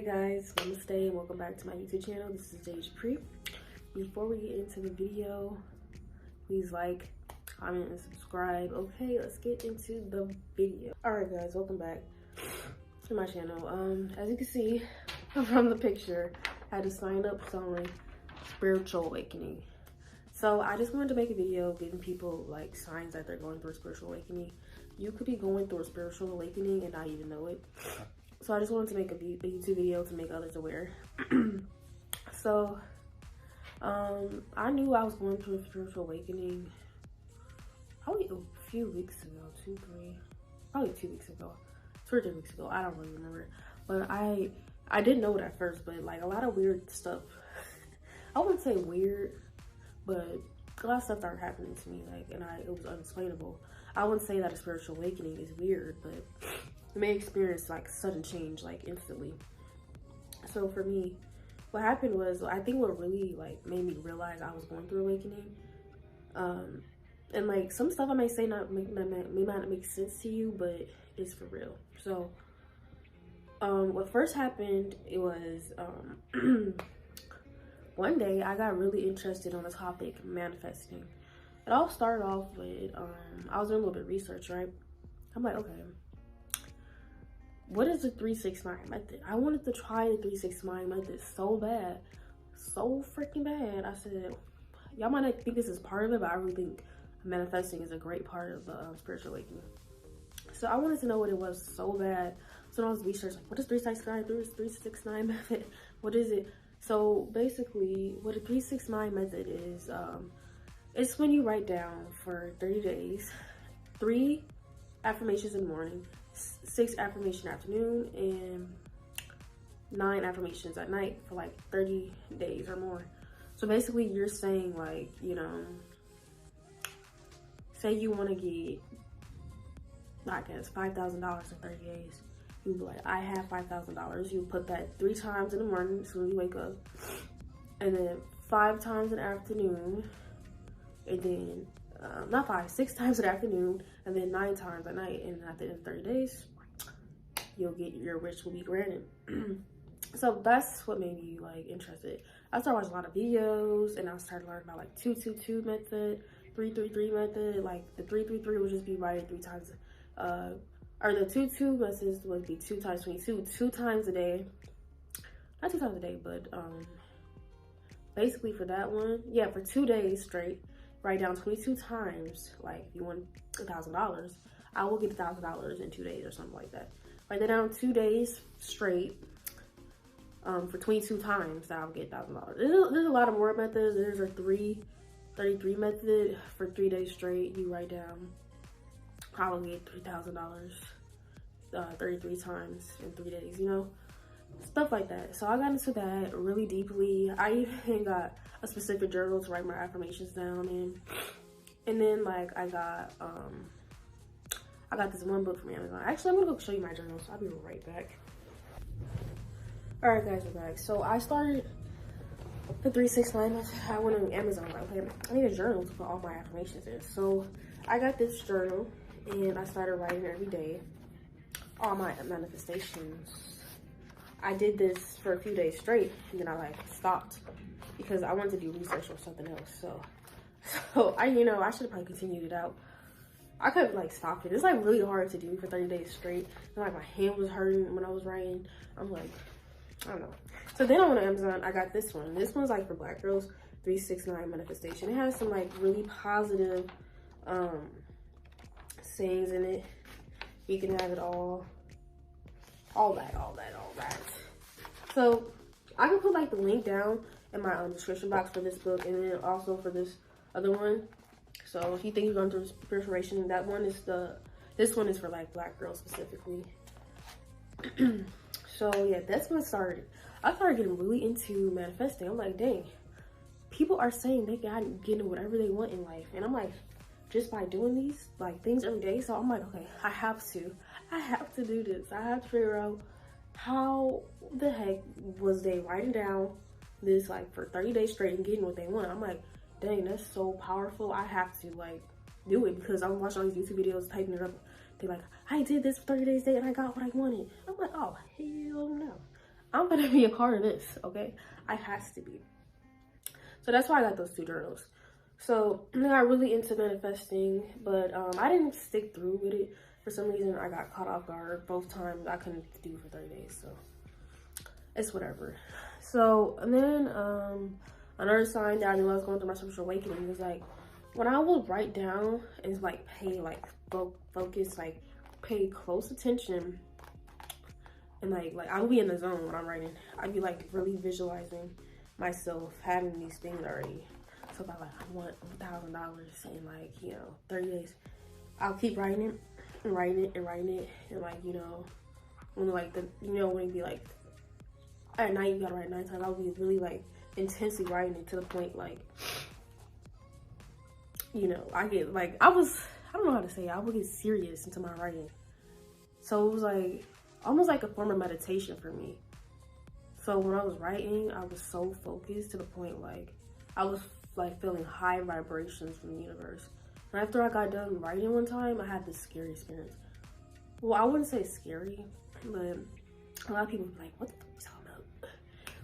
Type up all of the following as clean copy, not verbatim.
guys, namaste and welcome back to my YouTube channel. This is Jay Japri. Before we get into the video, please like, comment, and subscribe. Okay, let's get into the video. Alright guys, welcome back to my channel. As you can see from the picture, I had to sign up something spiritual awakening. So I just wanted to make a video giving people like signs that they're going through a spiritual awakening. You could be going through a spiritual awakening and not even know it. So I just wanted to make a YouTube video to make others aware. So I knew I was going through a spiritual awakening probably a few weeks ago, probably 2 weeks ago, 2 or 3 weeks ago. I don't really remember, but I didn't know it at first, but like a lot of weird stuff. I wouldn't say weird, but a lot of stuff started happening to me, like, and it was unexplainable. I wouldn't say that a spiritual awakening is weird, but you may experience like sudden change, like instantly. So for me, what happened was, I think what really like made me realize I was going through awakening, and like some stuff I may say may not make sense to you, but it's for real. So what first happened, it was one day I got really interested on the topic manifesting. It all started off with I was doing a little bit of research, right? I'm like, okay, what is the 3-6-9 method? I wanted to try the 3-6-9 method so bad, so freaking bad. I said, y'all might not think this is part of it, but I really think manifesting is a great part of the spiritual awakening. So I wanted to know what it was so bad. So I was researching, like, what is 3-6-9 method? What is it? So basically, what a 3-6-9 method is, it's when you write down for 30 days, 3 affirmations in the morning, 6 affirmations in the afternoon, and 9 affirmations at night for like 30 days or more. So basically you're saying, like, you know, say you want to get, I guess, $5,000 in 30 days. You be like, I have $5,000. You put that 3 times in the morning as soon as you wake up, and then 5 times in the afternoon, and then not 5, 6 times in the afternoon, and then 9 times at night. And at the end of 30 days, you'll get, your wish will be granted. So that's what made me like interested. I started watching a lot of videos, and I started learning about like 2-2-2 method, 3-3-3 method. Like the 3-3-3 would just be writing 3 times, or the 2-2 methods would be 2 times 22, 2 times a day. Not 2 times a day, but basically for that one, yeah, for 2 days straight, write down 22 times. Like if you want $1,000, I will get $1,000 in 2 days or something like that. Write that down 2 days straight, for 22 times, I'll get $1,000. There's a lot of more methods. There's a 3-33 method for 3 days straight. You write down, probably get $3,000 33 times in 3 days, you know, stuff like that. So I got into that really deeply. I even got a specific journal to write my affirmations down in, and then like I got this one book from Amazon. Actually, I'm gonna go show you my journal, so I'll be right back. All right guys, we're back. So I started the 3-6-9 method. I went on Amazon, like, okay, I need a journal to put all my affirmations in. So I got this journal and I started writing every day all my manifestations. I did this for a few days straight, and then I like stopped because I wanted to do research or something else. So I, you know, I should have probably continued it out. I could have like stopped it. It's like really hard to do for 30 days straight. And like my hand was hurting when I was writing. I'm like, I don't know. So then I went to Amazon. I got this one. This one's like for Black girls, 3-6-9 manifestation. It has some like really positive sayings in it. You can have it all that. So I can put like the link down in my description box for this book, and then also for this other one. So if you think you're going through inspiration, that one is this one is for like Black girls specifically. So yeah, that's what started. I started getting really into manifesting. I'm like, dang, people are saying they got getting whatever they want in life, and I'm like, just by doing these like things every day. So I'm like, okay, I have to do this. I have to figure out how the heck was they writing down this like for 30 days straight and getting what they want. I'm like, dang, that's so powerful. I have to like do it, because I'm watching all these YouTube videos, typing it up. They're like, I did this for 30 days straight and I got what I wanted. I'm like, oh hell no. I'm gonna be a part of this, okay? I has to be. So that's why I got those 2 journals. So I got really into manifesting, but I didn't stick through with it. For some reason, I got caught off guard both times. I couldn't do it for 30 days, so it's whatever. So, and then another sign that I knew I was going through my spiritual awakening was like, when I would write down and like pay like focus, like pay close attention, and like I would be in the zone when I'm writing. I'd be like really visualizing myself having these things already. So if I like, I want $1,000 in like, you know, 30 days, I'll keep writing it and writing it and writing it. And like, you know, when like when it be like at night, you gotta write 9 times, I would be really like intensely writing it to the point like, you know, I get like, I don't know how to say it, I would get serious into my writing. So it was like, almost like a form of meditation for me. So when I was writing, I was so focused to the point like, I was like feeling high vibrations from the universe. And after I got done writing one time, I had this scary experience. Well, I wouldn't say scary, but a lot of people were like, what the fuck are you talking about?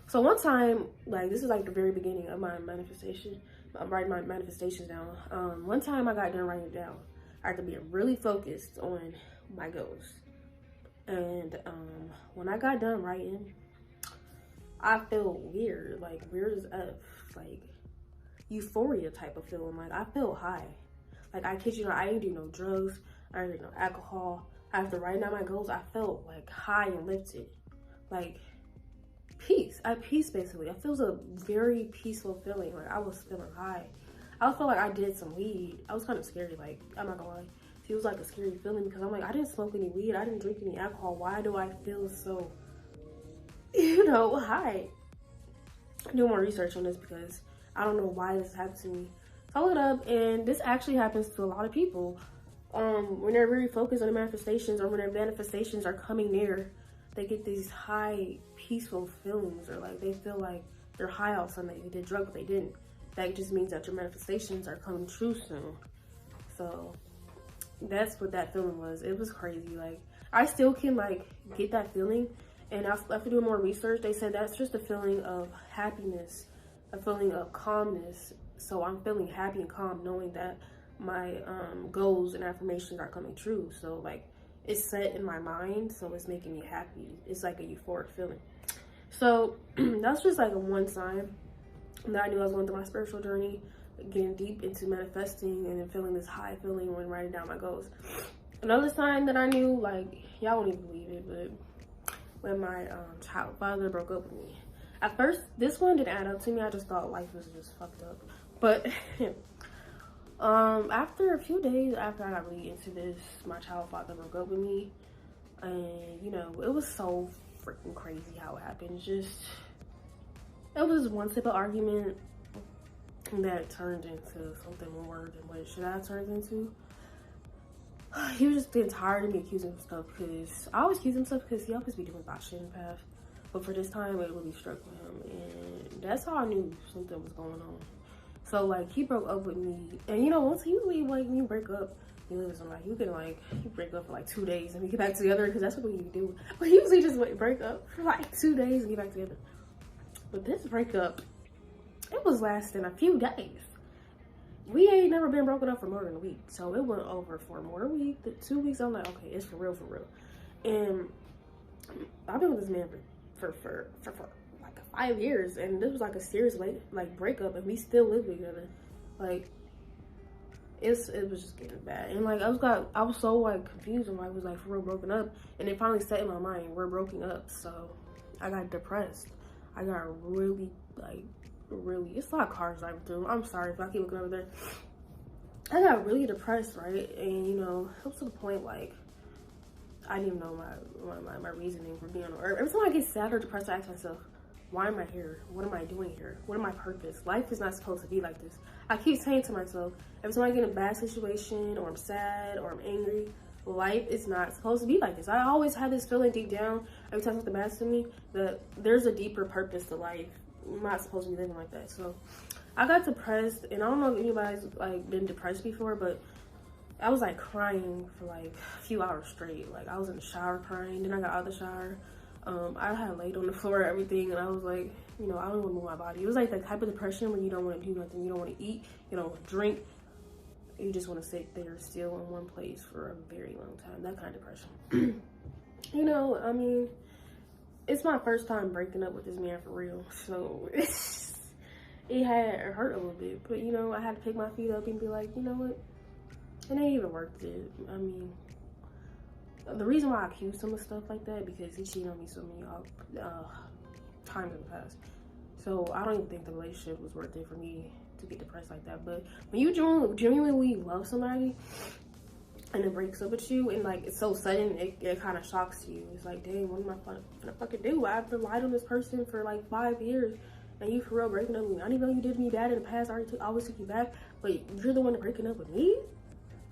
So one time, like this is like the very beginning of my manifestation. I'm writing my manifestations down. One time I got done writing it down. I had to be really focused on my goals. And when I got done writing, I felt weird, like weird as F, like euphoria type of feeling. Like I felt high. Like I kid you not, I didn't do no drugs, I didn't do no alcohol. After writing down my goals, I felt like high and lifted, like peace. At peace basically. It feels a very peaceful feeling. Like I was feeling high. I felt like I did some weed. I was kind of scary. Like I'm not gonna lie, it was like a scary feeling because I'm like, I didn't smoke any weed, I didn't drink any alcohol. Why do I feel so, you know, high? Do more research on this because I don't know why this happened to me. So I looked up, and this actually happens to a lot of people. When they're very focused on the manifestations, or when their manifestations are coming near, they get these high, peaceful feelings, or like they feel like they're high off something. They did drugs, but they didn't. That just means that your manifestations are coming true soon. So that's what that feeling was. It was crazy. Like I still can like get that feeling. And after doing more research, they said that's just a feeling of happiness, a feeling of calmness. So I'm feeling happy and calm knowing that my goals and affirmations are coming true. So like it's set in my mind, so it's making me happy. It's like a euphoric feeling. So that's just like a one sign that I knew I was going through my spiritual journey, getting deep into manifesting and then feeling this high feeling when writing down my goals. Another sign that I knew, like y'all won't even believe it, but when my child father broke up with me. At first, this one didn't add up to me. I just thought life was just fucked up. But after a few days after I got really into this, my child father broke up with me. And, you know, it was so freaking crazy how it happened. Just, it was one simple argument that turned into something more than what it should have turned into. He was just getting tired of me accusing him of stuff because I always accuse him of stuff because he always be doing bad shit in the past. But for this time, it really struck with him. And that's how I knew something was going on. So, like, he broke up with me. And, you know, once usually, like, when you break up, you live with somebody, you can, like, you break up for, like, 2 days and we get back together because that's what you do. But usually just break up for, like, 2 days and get back together. But this breakup, it was lasting a few days. We ain't never been broken up for more than a week. So it went over for more than a week. The 2 weeks, I'm like, okay, it's for real, for real. And I've been with this man for like 5 years. And this was like a serious, like breakup. And we still live together. Like, it was just getting bad. And like, I was so like confused. And I was like, for real, broken up. And it finally set in my mind, we're broken up. So I got depressed. I got really, like, it's a lot of cars driving through. I'm sorry if I keep looking over there. I got really depressed, right? And you know, it was to the point like I didn't even know my reasoning for being on earth. Every time I get sad or depressed, I ask myself, why am I here? What am I doing here? What is my purpose? Life is not supposed to be like this. I keep saying to myself, every time I get in a bad situation or I'm sad or I'm angry, life is not supposed to be like this. I always had this feeling deep down every time something bad happens to me that there's a deeper purpose to life. I'm not supposed to be living like that. So I got depressed, and I don't know if anybody's like been depressed before, but I was like crying for like a few hours straight. Like I was in the shower crying, then I got out of the shower, I had laid on the floor and everything, and I was like, you know, I don't want to move my body. It was like the type of depression where you don't want to do nothing. You don't want to eat. You don't want to drink. You just want to sit there still in one place for a very long time. That kind of depression. You know, I mean, it's my first time breaking up with this man for real. So it hurt a little bit. But, you know, I had to pick my feet up and be like, you know what? It ain't even worth it. I mean, the reason why I accused him of stuff like that, because he cheated on me so many times in the past. So I don't even think the relationship was worth it for me to get depressed like that. But when you genuinely love somebody and it breaks up with you, and like it's so sudden, it kind of shocks you. It's like, dang, what am I gonna fucking do? I've relied on this person for like 5 years, and you for real breaking up with me. I didn't know you did me bad in the past. I always took you back, but you're the one breaking up with me.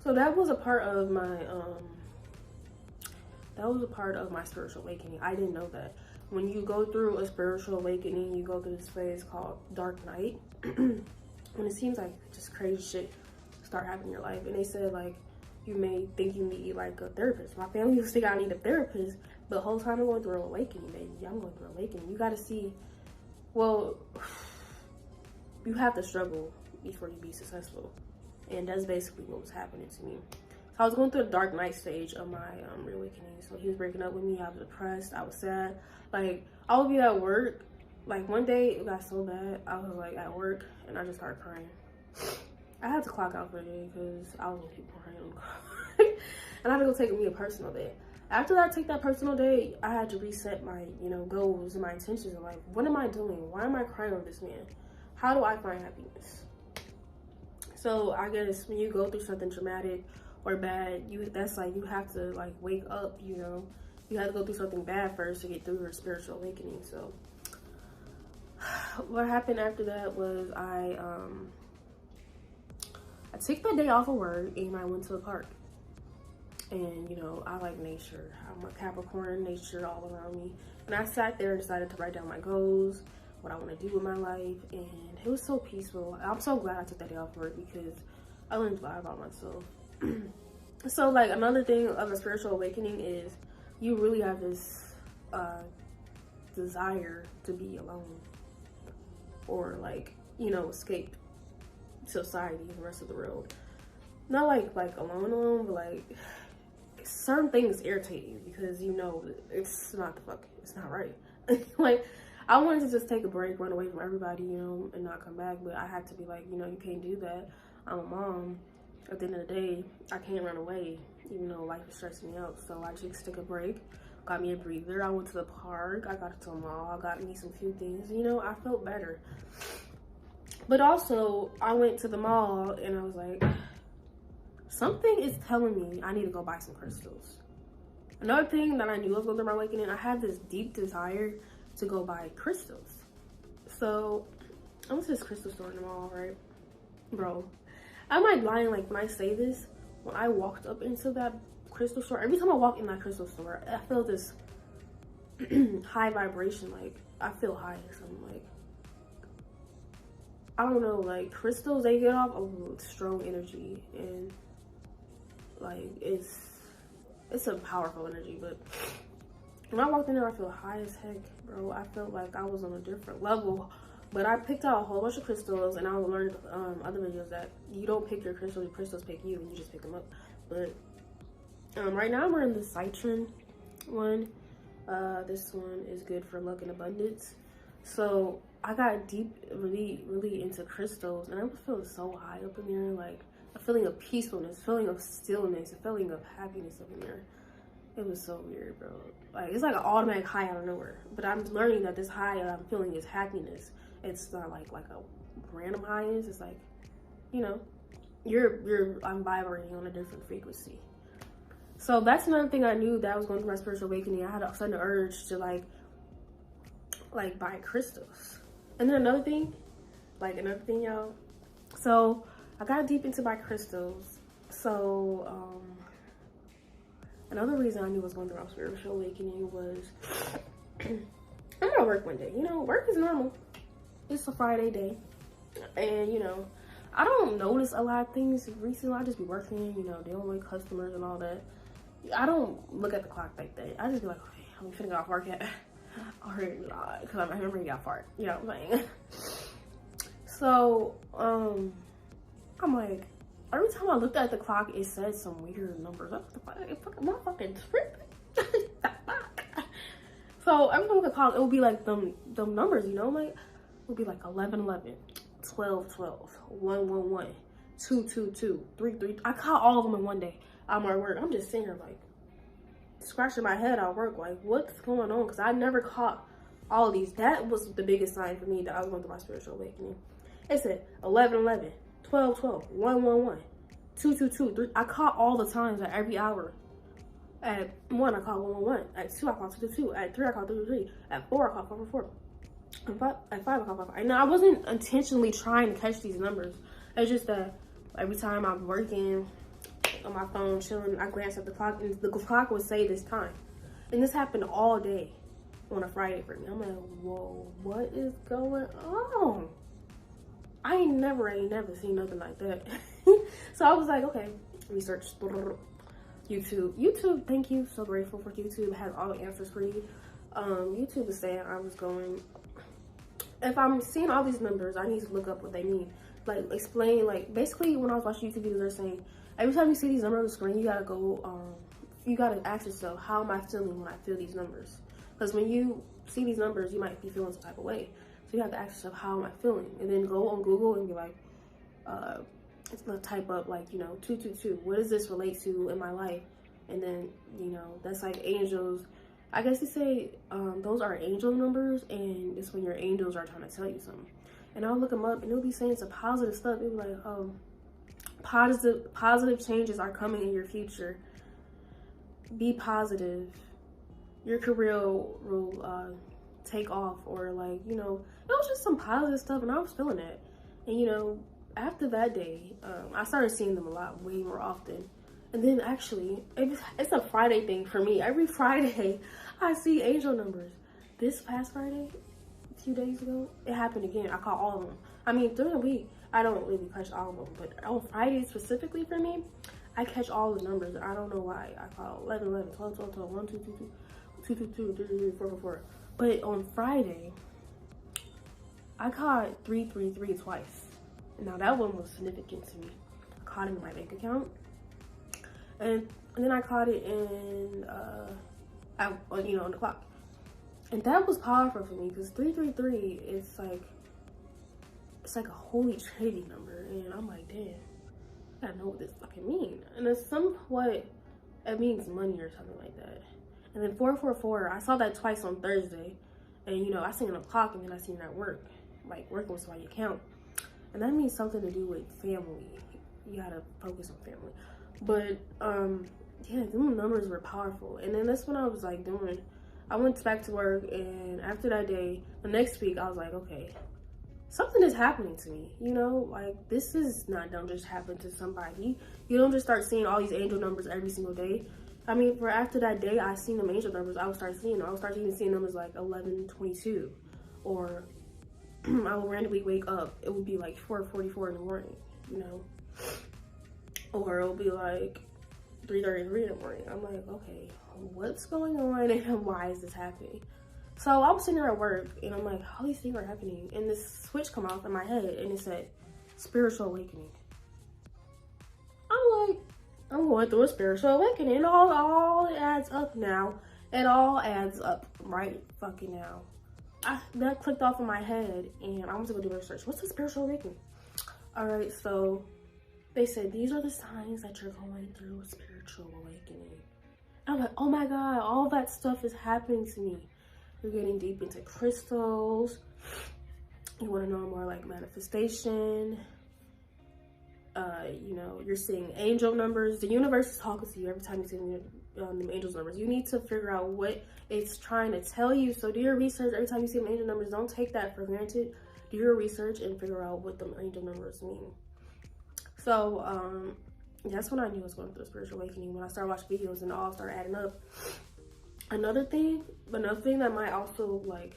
So that was a part of my spiritual awakening. I didn't know that. When you go through a spiritual awakening, you go through this phase called dark night. When it seems like just crazy shit start happening in your life. And they said, like, you may think you need like a therapist. My family used to think I need a therapist, but the whole time I'm going through an awakening, baby. I'm going through an awakening. You gotta see, well, you have to struggle before you be successful. And that's basically what was happening to me. So I was going through the dark night stage of my reawakening. So he was breaking up with me. I was depressed. I was sad. Like, I would be at work. Like, one day it got so bad. I was like at work and I just started crying. I had to clock out for the day because I was gonna keep crying. And I had to go take me a personal day. After I take that personal day, I had to reset my, you know, goals and my intentions in life. What am I doing? Why am I crying over this man? How do I find happiness? So I guess when you go through something traumatic or bad, that's like you have to like wake up, you know. You have to go through something bad first to get through your spiritual awakening. So what happened after that was I took that day off of work and I went to the park. And, you know, I like nature. I'm a Capricorn, nature all around me. And I sat there and decided to write down my goals, what I want to do with my life. And it was so peaceful. I'm so glad I took that day off work because I learned a lot about myself. So, like, another thing of a spiritual awakening is you really have this desire to be alone. Or, like, you know, escape society and the rest of the world. Not like alone, but like certain things irritate you because you know it's not right. Like, I wanted to just take a break, run away from everybody, you know, and not come back, but I had to be like, you know, you can't do that. I'm a mom. At the end of the day, I can't run away, even though life is stressing me out. So I just took a break, got me a breather. I went to the park, I got to the mall, I got me some few things, you know, I felt better. But also, I went to the mall and I was like, something is telling me I need to go buy some crystals. Another thing that I knew of under my awakening, I had this deep desire to go buy crystals. So I went to this crystal store in the mall, right? Bro, I'm like lying, like when I say this, when I walked up into that crystal store, every time I walk in that crystal store, I feel this high vibration, like I feel high or something, like I don't know, like crystals, they get off a strong energy and like it's a powerful energy. But when I walked in there, I feel high as heck, bro. I felt like I was on a different level. But I picked out a whole bunch of crystals, and I learned other videos that you don't pick your crystals pick you, and you just pick them up. But right now I'm wearing the Citron one. This one is good for luck and abundance. So I got deep, really into crystals, and I was feeling so high up in there, like a feeling of peacefulness, feeling of stillness, a feeling of happiness up in there. It was so weird, bro. Like, it's like an automatic high out of nowhere. But I'm learning that this high that I'm feeling is happiness. It's not like a random high is. It's like, you know, I'm vibrating on a different frequency. So that's another thing I knew that I was going through my spiritual awakening. I had a sudden urge to like buy crystals. And then another thing, y'all. So I got deep into my crystals. So another reason I knew I was going through my spiritual awakening was I'm at work one day. You know, work is normal. It's a Friday day. And, you know, I don't notice a lot of things recently. I just be working, you know, dealing with customers and all that. I don't look at the clock like that. I just be like, okay, I'm finna get off work yet. Because I remember he got fired. You know what I'm saying? So, I'm like, every time I looked at the clock, it said some weird numbers. I'm not fucking tripping. So every time I look at the clock, it would be like them numbers, you know? Like, it would be like 11, 11, 12, 12, 1, 1, 1, 2, 2, 2, 3, 3. I caught all of them in one day. I'm at work. I'm just sitting here like, scratching my head at work, like, what's going on? Because I never caught all of these. That was the biggest sign for me that I was going through my spiritual awakening. It said 11, 11, 12, 12, 1, 1, 1, 2, 2, 2, 3. I caught all the times at every hour. At 1, I caught 1, 1, 1. At 2, I caught 2, 2, 2. At 3, I caught 3, 3, 3. At 4, I caught 4, 4, 4. At 5, I caught 5, 5. And I wasn't intentionally trying to catch these numbers. It's just that every time I'm working on my phone, chilling, I glance at the clock, and the clock would say this time. And this happened all day on a Friday for me. I'm like, whoa, what is going on? I ain't never seen nothing like that. So I was like, okay, research. YouTube, thank you. So grateful for YouTube. It has all the answers for you. YouTube is saying if I'm seeing all these numbers, I need to look up what they mean. Like, explain, like, basically when I was watching YouTube videos, they're saying, every time you see these numbers on the screen, you gotta go, you gotta ask yourself, how am I feeling when I feel these numbers? Because when you see these numbers, you might be feeling some type of way. So you have to ask yourself, how am I feeling? And then go on Google and be like, it's gonna type up like, 222. What does this relate to in my life? And then, that's like angels. I guess you say those are angel numbers, and it's when your angels are trying to tell you something. And I'll look them up, and it'll be saying some positive stuff. It'll be like, positive changes are coming in your future. Be positive. Your career will take off, or like, it was just some positive stuff, and I was feeling it. And after that day, I started seeing them way more often. And then actually, it's a Friday thing for me. Every Friday, I see angel numbers. This past Friday, a few days ago, it happened again. I caught all of them. I mean, during the week, I don't really catch all of them, but on Friday specifically for me, I catch all the numbers. I don't know why. I caught 11, 11, 12, 12, 12, 1, 2, 2, 2, 2, 2, 2, 3, 3, 4, 4, 4. But on Friday, I caught 3, 3, 3 twice. Now that one was significant to me. I caught it in my bank account, and then I caught it in on the clock, and that was powerful for me because 333 is like, it's like a holy trinity number, and I'm like, damn, I gotta know what this fucking means. And it's somewhat, it means money or something like that. And then 444, I saw that twice on Thursday, and I seen it on the clock, and then I seen it at work, like working with somebody's account. And that means something to do with family. You gotta focus on family. But, yeah, the numbers were powerful. And then that's when I was like I went back to work, and after that day, the next week, I was like, okay, something is happening to me. Like, this is not don't just happen to somebody. You don't just start seeing all these angel numbers every single day. I mean, for after that day, I seen them angel numbers. I would start seeing them. I would start even seeing numbers like 11:22, or I would randomly wake up. It would be like 4:44 in the morning, or it would be like 3:33 in the morning. I'm like, okay, what's going on, and why is this happening? So I'm sitting there at work, and I'm like, all these things are happening, and this switch come off in my head, and it said spiritual awakening. I'm like, I'm going through a spiritual awakening, and all it adds up now. It all adds up right fucking now. That clicked off in my head, and I was gonna do research. What's a spiritual awakening? All right, so they said these are the signs that you're going through a spiritual awakening. I'm like, oh my God, all that stuff is happening to me. You're getting deep into crystals. You want to know more like manifestation. You're seeing angel numbers. The universe is talking to you every time you see them angels numbers. You need to figure out what it's trying to tell you. So do your research. Every time you see them angel numbers, don't take that for granted. Do your research and figure out what the angel numbers mean. So that's when I knew I was going through a spiritual awakening, when I started watching videos and it all started adding up. Another thing that might also like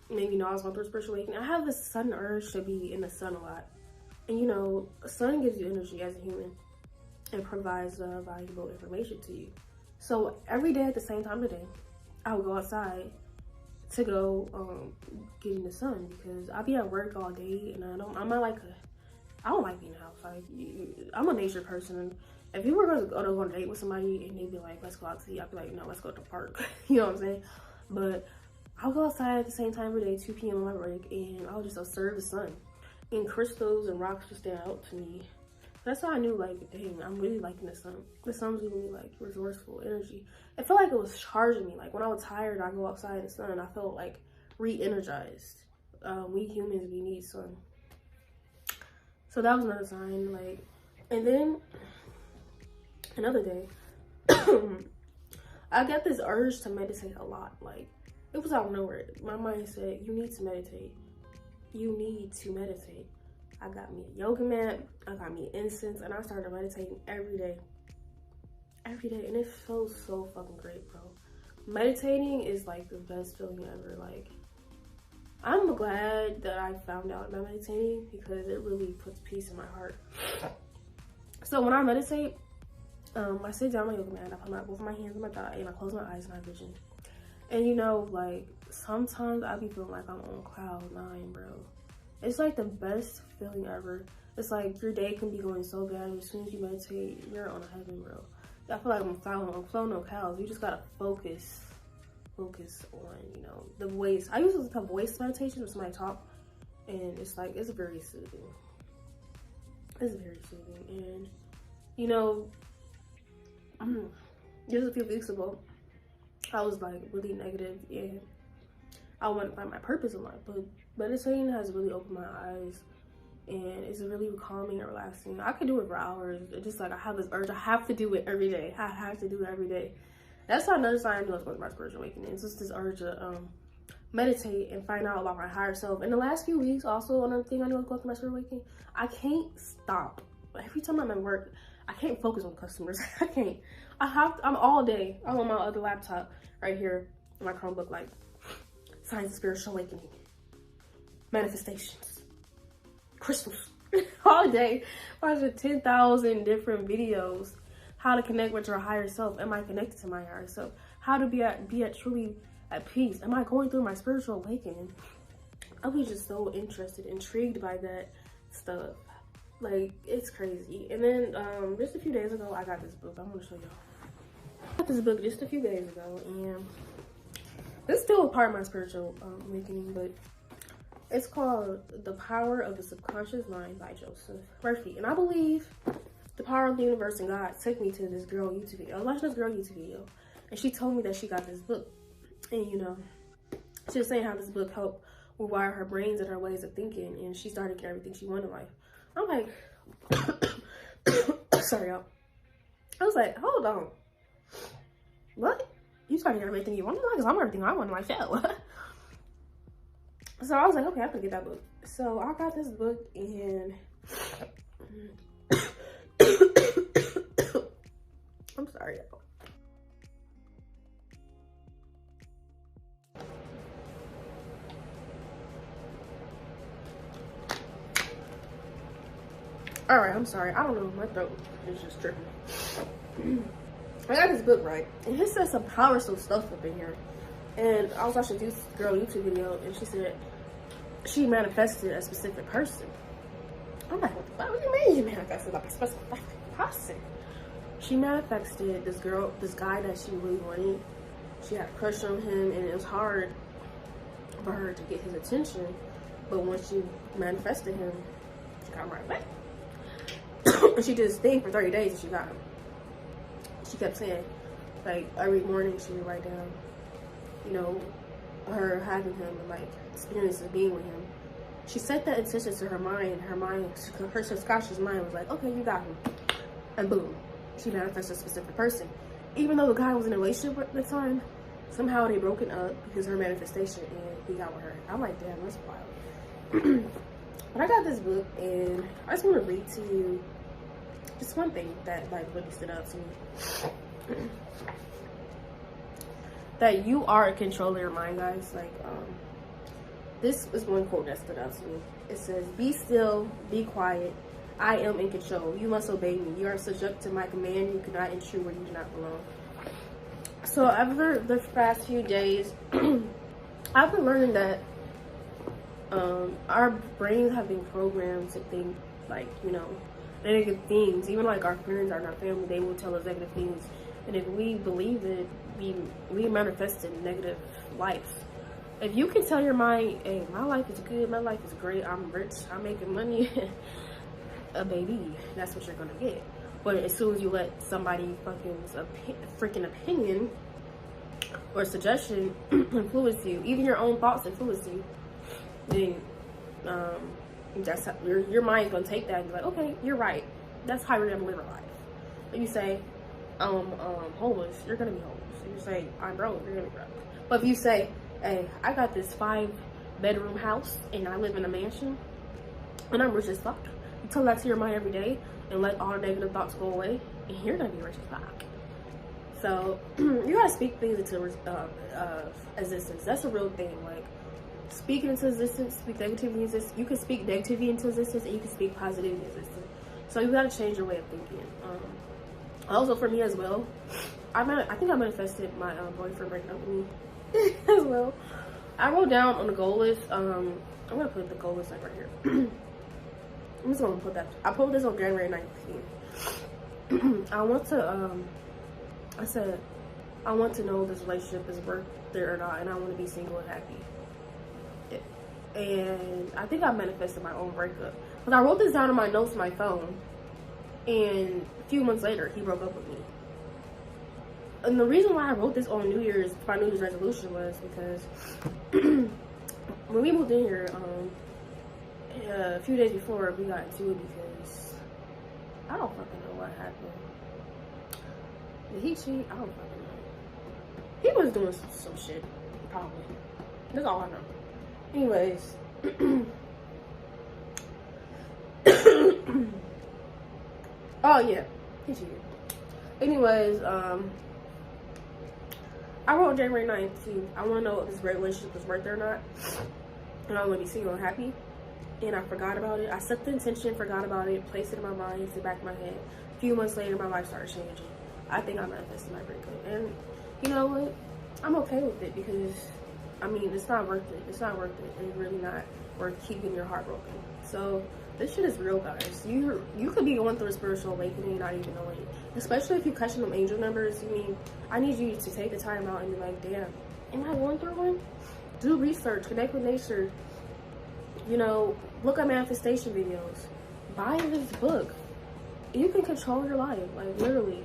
maybe know I was going through a spiritual awakening, I have this sudden urge to be in the sun a lot. And the sun gives you energy as a human and provides valuable information to you. So every day at the same time today, I would go outside to go get in the sun, because I'll be at work all day and I don't like being outside. I'm a nature person. If you were going to go on a date with somebody and they'd be like, let's go out to eat, I'd be like, no, let's go to the park. You know what I'm saying? But I'll go outside at the same time every day, 2 p.m. on my break, and I'll just observe the sun. And crystals and rocks just stand out to me. That's how I knew, like, dang, I'm really liking the sun. The sun's giving me, like, resourceful energy. I felt like it was charging me. Like, when I was tired, I go outside in the sun, I felt, like, re-energized. We humans, we need sun. So that was another sign, like, and then another day, I got this urge to meditate a lot. Like, it was out of nowhere. My mind said, you need to meditate. You need to meditate. I got me a yoga mat, I got me incense, and I started meditating every day. Every day, and it feels so fucking great, bro. Meditating is like the best feeling ever. Like, I'm glad that I found out about meditating, because it really puts peace in my heart. So when I meditate, I sit down on my yoga mat, I put both my hands on my thigh, and I close my eyes and I vision. And you know, like, sometimes I be feeling like I'm on cloud 9, bro. It's like the best feeling ever. It's like your day can be going so bad, as soon as you meditate, you're on heaven, bro. I feel like I'm floating on clouds. You just gotta focus on, you know, the voice. I use this type of voice meditation with somebody talk, and it's like, it's very soothing. It's very soothing. And you know, just a few weeks ago, I was like really negative, and I want to find my purpose in life, but meditating has really opened my eyes, and it's really calming and relaxing. I could do it for hours. It's just like, I have this urge, I have to do it every day. I have to do it every day. That's another sign I knew I was going through my spiritual awakening. It's just this urge to meditate and find out about my higher self. In the last few weeks, also another thing I knew I was going through my spiritual awakening, I can't stop. Every time I'm at work, I can't focus on customers. I can't. I'm all day. I'm on my other laptop right here, my Chromebook, like, signs of spiritual awakening, manifestations, crystals, all day, watching 10,000 different videos. How to connect with your higher self. Am I connected to my higher self? How to be truly at peace? Am I going through my spiritual awakening? I was just so intrigued by that stuff. Like, it's crazy. And then just a few days ago, I got this book. I'm gonna show y'all. I got this book just a few days ago, and it's still a part of my spiritual awakening, but it's called The Power of the Subconscious Mind by Joseph Murphy. And I believe the power of the universe and God took me to this girl YouTube video. I was watching this girl YouTube video, and she told me that she got this book. And you know, she was saying how this book helped rewire her brains and her ways of thinking, and she started getting everything she wanted in life. I'm like, sorry, y'all. I was like, hold on. What? You started getting everything you wanted in life? Because I'm everything I want in life, yeah. So I was like, okay, I can get that book. So I got this book, and I'm sorry, y'all. All right, I'm sorry. I don't know. My throat is just tripping. I got this book, right? And it says some powerful stuff up in here. And I was watching this girl YouTube video, and she said she manifested a specific person. I'm like, what do you mean you manifested a specific person? She manifested this guy that she really wanted. She had a crush on him, and it was hard for her to get his attention. But when she manifested him, she got him right back. And she did this thing for 30 days, and she got him. She kept saying, like, every morning she would write down, you know, her having him and, like, experiences being with him. She set that intention to her mind. Her subconscious mind was like, okay, you got him. And boom, she manifested a specific person. Even though the guy was in a relationship at the time, somehow they broken up because of her manifestation, and he got with her. I'm like, damn, that's wild. But I got this book, and I just want to read to you just one thing that, like, really stood out to me. That you are in control of your mind, guys. Like, this is one quote that stood out to me. It says, "Be still, be quiet. I am in control. You must obey me. You are subject to my command. You cannot intrude where you do not belong." So over the past few days, I've been learning that our brains have been programmed to think like, you know, negative things. Even like our friends and our family, they will tell us negative things, and if we believe it, we manifest in negative life. If you can tell your mind, hey, my life is good, my life is great, I'm rich, I'm making money, a baby, that's what you're gonna get. But as soon as you let somebody freaking opinion or suggestion influence you, even your own thoughts influence you, then that's how, your mind's gonna take that and be like, okay, you're right. That's how you're gonna live your life. If you say, homeless, you're gonna be homeless. If you say, I'm broke, you're gonna be broke. But if you say, hey, I got this 5-bedroom house and I live in a mansion and I'm rich as fuck, you tell that to your mind every day and let all negative thoughts go away, and you're gonna be rich as fuck. So you gotta speak things into existence. That's a real thing. Like, speak into existence, speak negativity into existence. You can speak negativity into existence, and you can speak positivity into existence. So you gotta change your way of thinking. Also for me as well, I think I manifested my boyfriend breaking up with me as well. I wrote down on the goal list. I'm gonna put the goal list like right here. I'm just gonna put that. I put this on January 19th. I want to I said, I want to know if this relationship is worth it or not, and I want to be single and happy. And I think I manifested my own breakup. Because I wrote this down in my notes on my phone, and a few months later, he broke up with me. And the reason why I wrote this on my New Year's resolution was because when we moved in here, a few days before, we got into it because I don't fucking know what happened. Did he cheat? I don't fucking know. He was doing some shit, probably. That's all I know. Anyways. Oh, yeah. He cheated. Anyways, I wrote January 19th. I want to know if this relationship was worth it or not. And I want to be single and happy. And I forgot about it. I set the intention, forgot about it, placed it in my mind, it's in the back of my head. A few months later, my life started changing. I think I manifested my breakup. And you know what? I'm okay with it because, I mean, it's not worth it. It's not worth it. It's really not worth keeping your heart broken. So this shit is real, guys. You could be going through a spiritual awakening and not even knowing it. Especially if you catching them angel numbers. I mean, I need you to take the time out and be like, damn, am I going through one? Do research, connect with nature. You know, look at manifestation videos. Buy this book. You can control your life, like literally.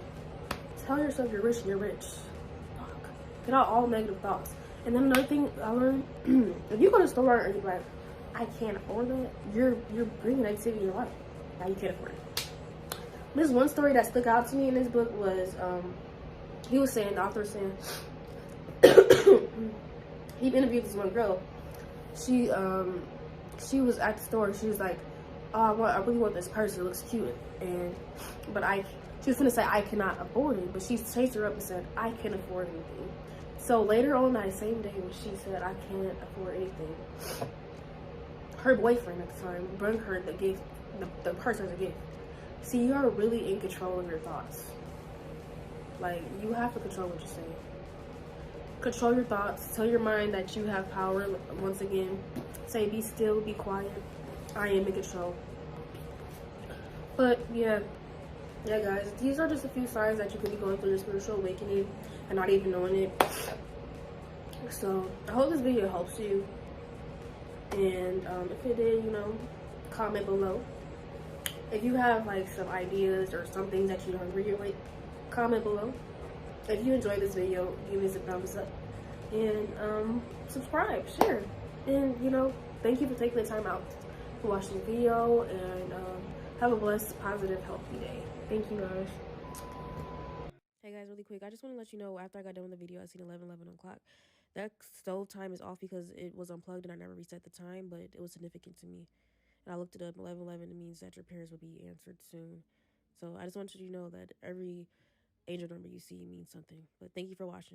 Tell yourself you're rich and you're rich. Fuck. Get out all negative thoughts. And then another thing I learned, if you go to the store and you're like, I can't afford that, you're bringing negativity in your life. Now you can't afford it. This one story that stuck out to me in this book was, he was saying, the author was saying, he interviewed this one girl. She was at the store. She was like, oh, I really want this purse. It looks cute. She was gonna say, I cannot afford it, but she chased her up and said, I can't afford anything. So later on that same day when she said, I can't afford anything, her boyfriend at the time brought her the gift, the purse as a gift. See, you are really in control of your thoughts. Like, you have to control what you're saying. Control your thoughts. Tell your mind that you have power. Once again, say, be still, be quiet. I am in control. But yeah, guys, these are just a few signs that you could be going through your spiritual awakening and not even knowing it. So I hope this video helps you. And if it did, you know, comment below. If you have like some ideas or some things that you don't agree with, comment below. If you enjoyed this video, give me a thumbs up and subscribe, share, and you know, thank you for taking the time out for watching the video, and have a blessed, positive, healthy day. Thank you, guys. Hey guys, really quick, I just want to let you know, after I got done with the video, I seen 11 o'clock. That stove time is off because it was unplugged and I never reset the time, but it was significant to me. And I looked it up. 11:11, it means that your prayers will be answered soon. So I just want you to know that every angel number you see means something. But thank you for watching.